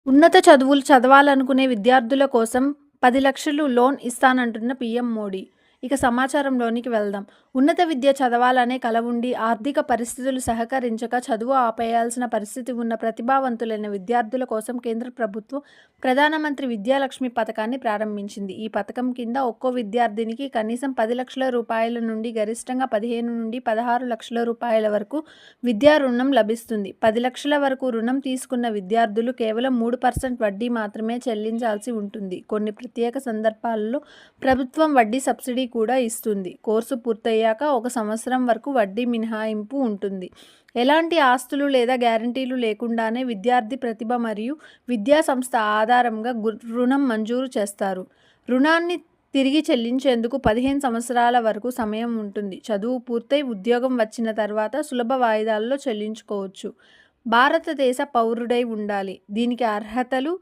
ఉన్నత చదువులు చదవాలనుకునే విద్యార్థుల కోసం 10,00,000 లోన్ ఇస్తానంటున్న పీఎం మోడీ. ఇక సమాచారంలోనికి వెళ్దాం. ఉన్నత విద్య చదవాలనే కల ఉండి ఆర్థిక పరిస్థితులు సహకరించక చదువు ఆపేయాల్సిన పరిస్థితి ఉన్న ప్రతిభావంతులైన విద్యార్థుల కోసం కేంద్ర ప్రభుత్వం ప్రధానమంత్రి విద్యాలక్ష్మి పథకాన్ని ప్రారంభించింది. ఈ పథకం కింద ఒక్కో విద్యార్థినికి కనీసం 10,00,000 రూపాయల నుండి గరిష్టంగా 15 నుండి 16 లక్షల రూపాయల వరకు విద్యా రుణం లభిస్తుంది. 10 లక్షల వరకు రుణం తీసుకున్న విద్యార్థులు కేవలం 3% వడ్డీ మాత్రమే చెల్లించాల్సి ఉంటుంది. కొన్ని ప్రత్యేక సందర్భాల్లో ప్రభుత్వం వడ్డీ సబ్సిడీ కూడా ఇస్తుంది. కోర్సు పూర్తయ్యాక 1 సంవత్సరం వరకు వడ్డీ మినహాయింపు ఉంటుంది. ఎలాంటి ఆస్తులు లేదా గ్యారంటీలు లేకుండానే విద్యార్థి ప్రతిభ మరియు విద్యా సంస్థ ఆధారంగా రుణం మంజూరు చేస్తారు. రుణాన్ని తిరిగి చెల్లించేందుకు 15 సంవత్సరాల వరకు సమయం ఉంటుంది. చదువు పూర్తయి ఉద్యోగం వచ్చిన తర్వాత సులభ వాయిదాల్లో చెల్లించుకోవచ్చు. భారతదేశ పౌరుడై ఉండాలి. దీనికి అర్హతలు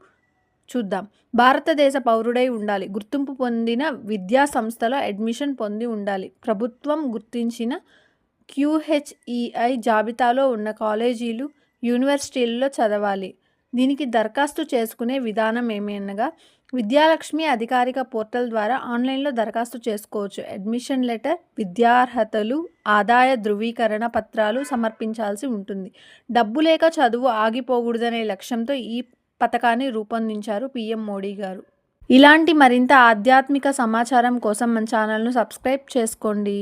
చూద్దాం. భారతదేశ పౌరుడై ఉండాలి. గుర్తింపు పొందిన విద్యా సంస్థలో అడ్మిషన్ పొంది ఉండాలి. ప్రభుత్వం గుర్తించిన QHEI జాబితాలో ఉన్న కాలేజీలు, యూనివర్సిటీల్లో చదవాలి. దీనికి దరఖాస్తు చేసుకునే విధానం ఏమనగా విద్యాలక్ష్మి అధికారిక పోర్టల్ ద్వారా ఆన్లైన్లో దరఖాస్తు చేసుకోవచ్చు. అడ్మిషన్ లెటర్, విద్యార్హతలు, ఆదాయ ధృవీకరణ పత్రాలు సమర్పించాల్సి ఉంటుంది. డబ్బు లేక చదువు ఆగిపోకూడదనే లక్ష్యంతో ఈ పథకాన్ని రూపొందించారు పీఎం మోడీ గారు. ఇలాంటి మరింత ఆధ్యాత్మిక సమాచారం కోసం మన ఛానల్ను సబ్స్క్రైబ్ చేసుకోండి.